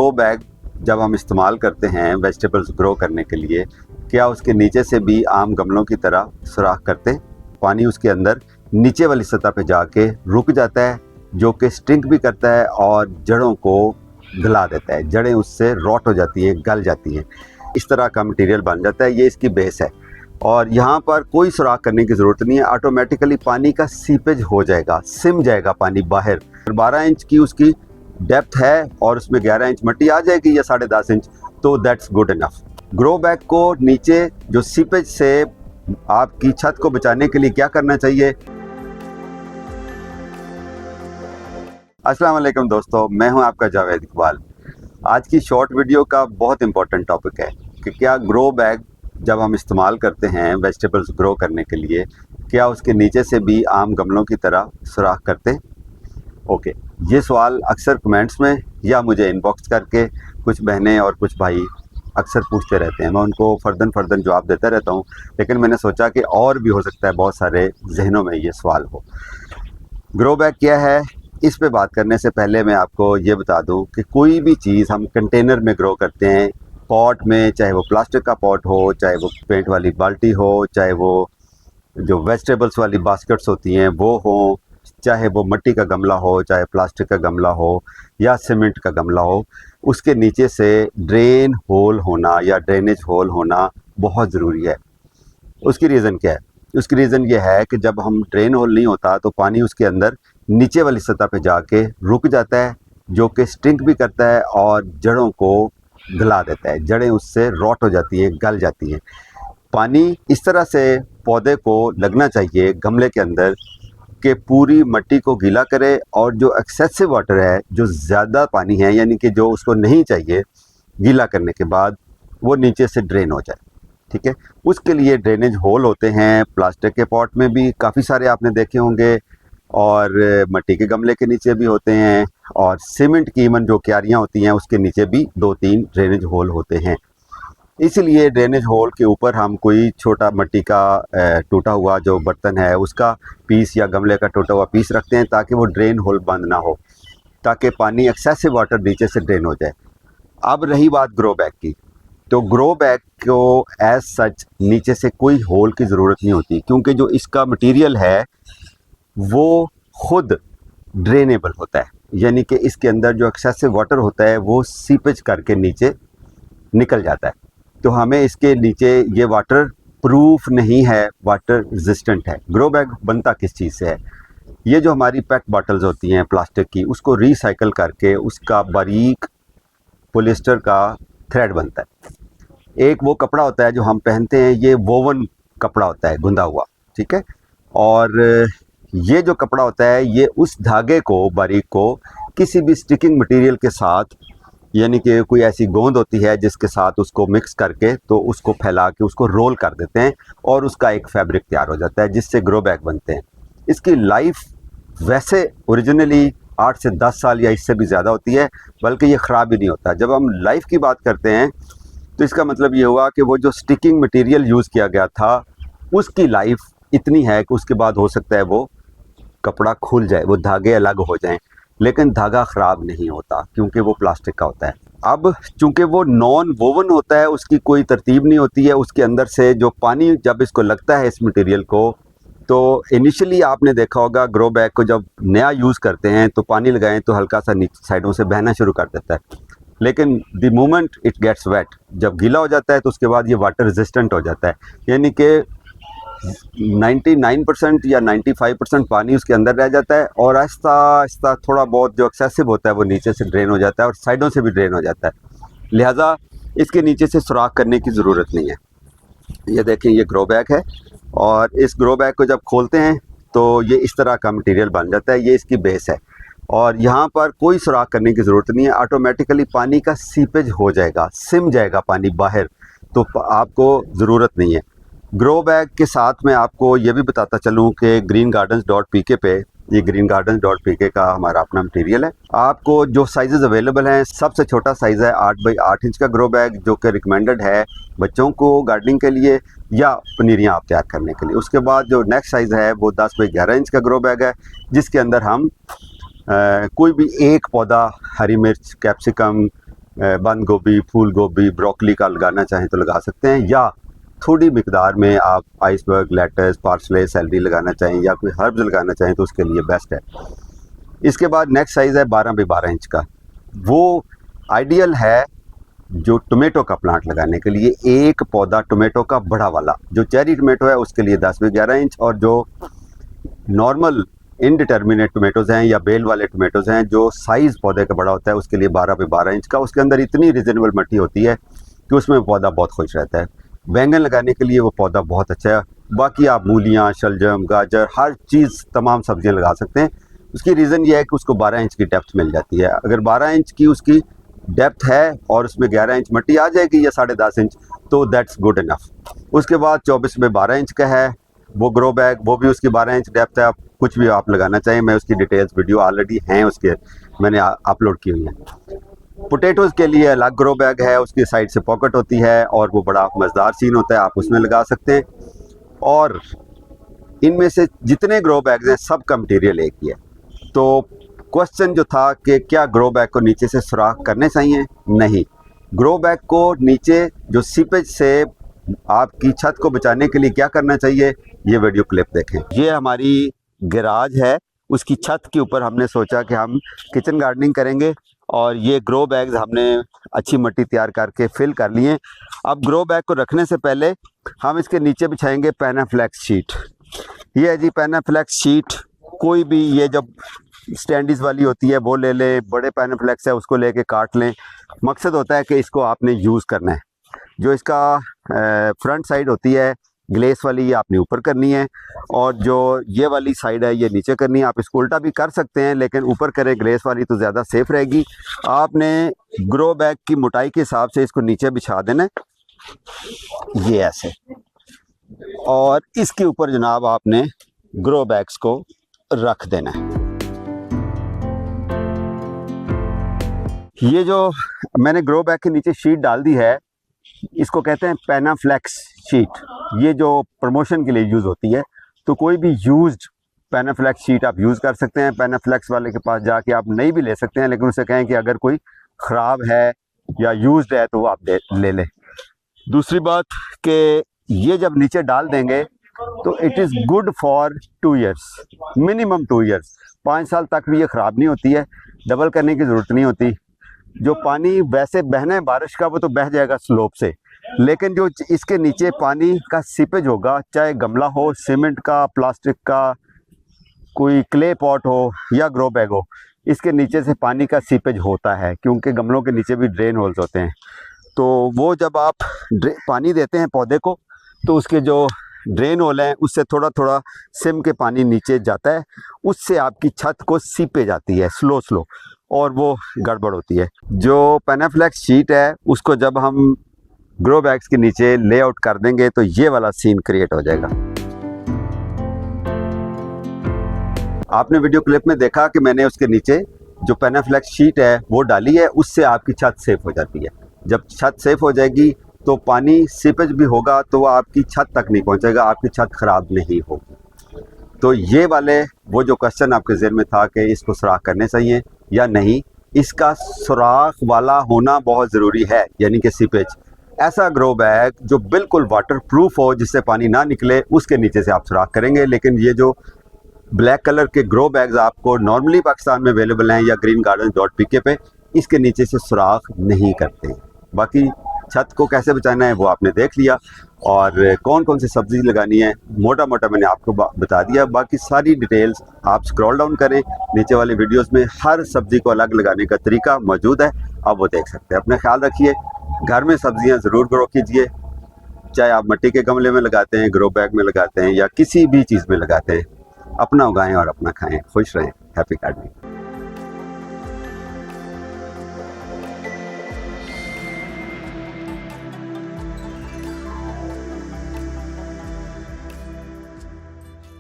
Grow bag जब हम इस्तेमाल करते हैं वेजिटेबल्स ग्रो करने के लिए, क्या उसके नीचे से भी आम गमलों की तरह सुराख करते हैं? पानी उसके अंदर नीचे वाली सतह पे जाके रुक जाता है, जो कि स्टिंक भी करता है और जड़ों को गला देता है। जड़ें उससे रॉट हो जाती हैं, गल जाती हैं। इस तरह का मटेरियल बन जाता है। ये इसकी बेस है और यहाँ पर कोई सुराख करने की ज़रूरत नहीं है। ऑटोमेटिकली पानी का सीपेज हो जाएगा, सिम जाएगा पानी बाहर। 12 इंच की उसकी डेप्थ है और उसमें 11 इंच मिट्टी आ जाएगी या 10.5 इंच, तो that's good enough. Grow bag को नीचे जो सीपेज से आपकी छत को बचाने के लिए क्या करना चाहिए? अस्सलाम वालेकुम दोस्तों, मैं हूं आपका जावेद इकबाल। आज की शॉर्ट वीडियो का बहुत इंपॉर्टेंट टॉपिक है कि क्या ग्रो बैग जब हम इस्तेमाल करते हैं वेजिटेबल्स ग्रो करने के लिए, क्या उसके नीचे से भी आम गमलों की तरह सुराख करते हैं? ओके, ये सवाल अक्सर कमेंट्स में या मुझे इनबॉक्स करके कुछ बहनें और कुछ भाई अक्सर पूछते रहते हैं। मैं उनको फ़र्दन जवाब देता रहता हूँ, लेकिन मैंने सोचा कि और भी हो सकता है बहुत सारे जहनों में ये सवाल हो। ग्रो बैग क्या है, इस पे बात करने से पहले मैं आपको ये बता दूं कि कोई भी चीज़ हम कंटेनर में ग्रो करते हैं, पॉट में, चाहे वो प्लास्टिक का पॉट हो, चाहे वो पेंट वाली बाल्टी हो, चाहे वो जो वेजिटेबल्स वाली बास्केट्स होती हैं वो हो, चाहे वो मिट्टी का गमला हो, चाहे प्लास्टिक का गमला हो या सीमेंट का गमला हो, उसके नीचे से ड्रेन होल होना या ड्रेनेज होल होना बहुत ज़रूरी है। उसकी रीज़न क्या है? उसकी रीज़न ये है कि जब हम ड्रेन होल नहीं होता तो पानी उसके अंदर नीचे वाली सतह पे जाके रुक जाता है, जो कि स्टिंक भी करता है और जड़ों को गला देता है। जड़ें उससे रॉट हो जाती हैं, गल जाती हैं। पानी इस तरह से पौधे को लगना चाहिए गमले के अंदर कि पूरी मिट्टी को गीला करे और जो एक्सेसिव वाटर है, जो ज़्यादा पानी है, यानी कि जो उसको नहीं चाहिए, गीला करने के बाद वो नीचे से ड्रेन हो जाए। ठीक है, उसके लिए ड्रेनेज होल होते हैं। प्लास्टिक के पॉट में भी काफ़ी सारे आपने देखे होंगे और मिट्टी के गमले के नीचे भी होते हैं, और सीमेंट की इवन जो क्यारियाँ होती हैं उसके नीचे भी 2-3 ड्रेनेज होल होते हैं। इसलिए ड्रेनेज होल के ऊपर हम कोई छोटा मिट्टी का टूटा हुआ जो बर्तन है उसका पीस या गमले का टूटा हुआ पीस रखते हैं, ताकि वो ड्रेन होल बंद ना हो, ताकि पानी एक्सेसिव वाटर नीचे से ड्रेन हो जाए। अब रही बात ग्रो बैग की, तो ग्रो बैग को एज सच नीचे से कोई होल की ज़रूरत नहीं होती, क्योंकि जो इसका मटेरियल है वो खुद ड्रेनेबल होता है। यानी कि इसके अंदर जो एक्सेसिव वाटर होता है वो सीपेज करके नीचे निकल जाता है। तो हमें इसके नीचे ये वाटर प्रूफ नहीं है, वाटर रेजिस्टेंट है। ग्रो बैग बनता किस चीज़ से है? ये जो हमारी पेट बॉटल्स होती हैं प्लास्टिक की, उसको रिसाइकल करके उसका बारीक पॉलिएस्टर का थ्रेड बनता है। एक वो कपड़ा होता है जो हम पहनते हैं, ये वोवन कपड़ा होता है, गुंदा हुआ। ठीक है, और ये जो कपड़ा होता है ये उस धागे को, बारीक को, किसी भी स्टिकिंग मटेरियल के साथ, यानी कि कोई ऐसी गोंद होती है जिसके साथ उसको मिक्स करके तो उसको फैला के उसको रोल कर देते हैं और उसका एक फैब्रिक तैयार हो जाता है, जिससे ग्रो बैग बनते हैं। इसकी लाइफ वैसे ओरिजिनली 8 से 10 साल या इससे भी ज़्यादा होती है, बल्कि ये ख़राब ही नहीं होता। जब हम लाइफ की बात करते हैं तो इसका मतलब ये हुआ कि वो जो स्टिकिंग मटेरियल यूज़ किया गया था उसकी लाइफ इतनी है कि उसके बाद हो सकता है वो कपड़ा खुल जाए, वो धागे अलग हो जाएं, लेकिन धागा ख़राब नहीं होता क्योंकि वो प्लास्टिक का होता है। अब चूंकि वो नॉन वोवन होता है, उसकी कोई तरतीब नहीं होती है, उसके अंदर से जो पानी जब इसको लगता है इस मटेरियल को, तो इनिशियली आपने देखा होगा ग्रो बैग को जब नया यूज़ करते हैं तो पानी लगाएं तो हल्का सा नीचे साइडों से बहना शुरू कर देता है, लेकिन the moment it gets wet, जब गीला हो जाता है तो उसके बाद ये वाटर रेजिस्टेंट हो जाता है। यानी कि 99% या 95% पानी उसके अंदर रह जाता है और आहिस्ता आहिस्ता थोड़ा बहुत जो एक्सेसिव होता है वो नीचे से ड्रेन हो जाता है और साइडों से भी ड्रेन हो जाता है। लिहाजा इसके नीचे से सुराख करने की ज़रूरत नहीं है। ये देखें, ये ग्रो बैग है और इस ग्रो बैग को जब खोलते हैं तो ये इस तरह का मटेरियल बन जाता है। ये इसकी बेस है और यहाँ पर कोई सुराख करने की ज़रूरत नहीं है। ऑटोमेटिकली पानी का सीपेज हो जाएगा, सिम जाएगा पानी बाहर, तो आपको ज़रूरत नहीं है। ग्रो बैग के साथ मैं आपको ये भी बताता चलूँ कि greengardens.pk पे, ये greengardens.pk का हमारा अपना मटेरियल है। आपको जो साइज़ अवेलेबल हैं, सबसे छोटा साइज़ है 8 बाई 8 इंच का ग्रो बैग, जो कि रिकमेंडेड है बच्चों को गार्डनिंग के लिए या पनीरियाँ आप तैयार करने के लिए। उसके बाद जो नेक्स्ट साइज़ है वो 10 बाई 11 इंच का ग्रो बैग है, जिसके अंदर हम कोई भी एक पौधा, हरी मिर्च, कैप्सिकम, बंद गोभी, फूल गोभी, ब्रोकली का लगाना चाहें तो लगा सकते हैं, या थोड़ी मिकदार में आप आइसबर्ग, लेटस, पार्सले, सैलरी लगाना चाहें या कोई हर्ब्स लगाना चाहें तो उसके लिए बेस्ट है। इसके बाद नेक्स्ट साइज़ है 12 बाई 12 इंच का। वो आइडियल है जो टोमेटो का प्लांट लगाने के लिए। एक पौधा टोमेटो का बड़ा वाला, जो चेरी टोमेटो है उसके लिए 10 बाई 11 इंच, और जो नॉर्मल इनडिटर्मिनेट टोमेटोज़ हैं या बेल वाले टोमेटोज़ हैं जो साइज़ पौधे का बड़ा होता है उसके लिए 12 बाई 12 इंच का। उसके अंदर इतनी रिजनेबल मिट्टी होती है कि उसमें पौधा बहुत खुश रहता है। बैंगन लगाने के लिए वो पौधा बहुत अच्छा है। बाकी आप मूलियाँ, शलजम, गाजर, हर चीज़, तमाम सब्जियाँ लगा सकते हैं। उसकी रीज़न ये है कि उसको 12 इंच की डेप्थ मिल जाती है। अगर 12 इंच की उसकी डेप्थ है और उसमें 11 इंच मिट्टी आ जाएगी या 10.5 इंच, तो दैट्स गुड इनफ। उसके बाद 24 बाई 12 इंच का है वो ग्रो बैग, वो भी उसकी 12 इंच डेप्थ है। आप कुछ भी आप लगाना चाहें, मैं उसकी डिटेल्स वीडियो ऑलरेडी हैं उसके, मैंने अपलोड की हुई है। पोटैटोज़ के लिए अलग ग्रो बैग है, उसकी साइड से पॉकेट होती है और वो बड़ा मज़ेदार सीन होता है, आप उसमें लगा सकते हैं। और इनमें से जितने ग्रो बैग्स हैं सब का मटीरियल एक ही है। तो क्वेश्चन जो था कि क्या ग्रो बैग को नीचे से सुराख करने चाहिए? नहीं, ग्रो बैग को नीचे जो सीपेज से आपकी छत को बचाने के लिए क्या करना चाहिए, ये वीडियो क्लिप देखें। ये हमारी गैराज है, उसकी छत के ऊपर हमने सोचा कि हम किचन गार्डनिंग करेंगे और ये ग्रो बैग्स हमने अच्छी मिट्टी तैयार करके फिल कर लिए। अब ग्रो बैग को रखने से पहले हम इसके नीचे बिछाएंगे पैनाफ्लेक्स शीट। ये है जी पैनाफ्लेक्स शीट। कोई भी ये जब स्टैंडीज वाली होती है वो ले लें, बड़े पैनाफ्लेक्स है उसको लेके काट लें। मकसद होता है कि इसको आपने यूज़ करना है। जो इसका फ्रंट साइड होती है ग्लेस वाली, ये आपने ऊपर करनी है, और जो ये वाली साइड है ये नीचे करनी है। आप इसको उल्टा भी कर सकते हैं लेकिन ऊपर करें ग्लेस वाली तो ज़्यादा सेफ रहेगी। आपने ग्रो बैग की मोटाई के हिसाब से इसको नीचे बिछा देना है, ये ऐसे, और इसके ऊपर जनाब आपने ग्रो बैग्स को रख देना है। ये जो मैंने ग्रो बैग के नीचे शीट डाल दी है, इसको कहते हैं पैनाफ्लेक्स शीट। ये जो प्रमोशन के लिए यूज़ होती है, तो कोई भी यूज्ड पैनाफ्लेक्स शीट आप यूज़ कर सकते हैं। पैनाफ्लेक्स वाले के पास जाके आप नहीं भी ले सकते हैं, लेकिन उसे कहें कि अगर कोई ख़राब है या यूज्ड है तो आप ले लें। दूसरी बात कि ये जब नीचे डाल देंगे तो it is good for 2 years, minimum 2 years. 5 साल तक भी ये ख़राब नहीं होती है, डबल करने की ज़रूरत नहीं होती। जो पानी वैसे बहना है बारिश का वो तो बह जाएगा स्लोप से, लेकिन जो इसके नीचे पानी का सीपेज होगा, चाहे गमला हो, सीमेंट का, प्लास्टिक का, कोई क्ले पॉट हो या ग्रो बैग हो, इसके नीचे से पानी का सीपेज होता है क्योंकि गमलों के नीचे भी ड्रेन होल्स होते हैं। तो वो जब आप पानी देते हैं पौधे को तो उसके जो ड्रेन होल हैं उससे थोड़ा थोड़ा सिम के पानी नीचे जाता है, उससे आपकी छत को सीपेज आती है स्लो स्लो, और वो गड़बड़ होती है। जो पैनाफ्लेक्स शीट है उसको जब हम ग्रो बैग्स के नीचे लेआउट कर देंगे तो ये वाला सीन क्रिएट हो जाएगा। आपने वीडियो क्लिप में देखा कि मैंने उसके नीचे जो पैनाफ्लेक्स शीट है वो डाली है, उससे आपकी छत सेफ हो जाती है। जब छत सेफ हो जाएगी तो पानी सीपेज भी होगा तो आपकी छत तक नहीं पहुंचेगा, आपकी छत खराब नहीं होगी। तो ये वाले वो जो क्वेश्चन आपके ज़हन में था कि इसको सुराख करने चाहिए या नहीं, इसका सुराख वाला होना बहुत ज़रूरी है, यानी कि सीपेज। ऐसा ग्रो बैग जो बिल्कुल वाटर प्रूफ हो, जिससे पानी ना निकले, उसके नीचे से आप सुराख करेंगे। लेकिन ये जो ब्लैक कलर के ग्रो बैग्स आपको नॉर्मली पाकिस्तान में अवेलेबल हैं या greengarden.pk पे, इसके नीचे से सुराख नहीं करते। बाकी छत को कैसे बचाना है वो आपने देख लिया, और कौन कौन सी सब्ज़ी लगानी है मोटा मोटा मैंने आपको बता दिया। बाकी सारी डिटेल्स आप स्क्रॉल डाउन करें, नीचे वाले वीडियोस में हर सब्ज़ी को अलग लगाने का तरीका मौजूद है, आप वो देख सकते हैं। अपना ख्याल रखिए, घर में सब्ज़ियां ज़रूर ग्रो कीजिए, चाहे आप मिट्टी के गमले में लगाते हैं, ग्रो बैग में लगाते हैं या किसी भी चीज़ में लगाते हैं। अपना उगाएं और अपना खाएं, खुश रहें। Happy gardening.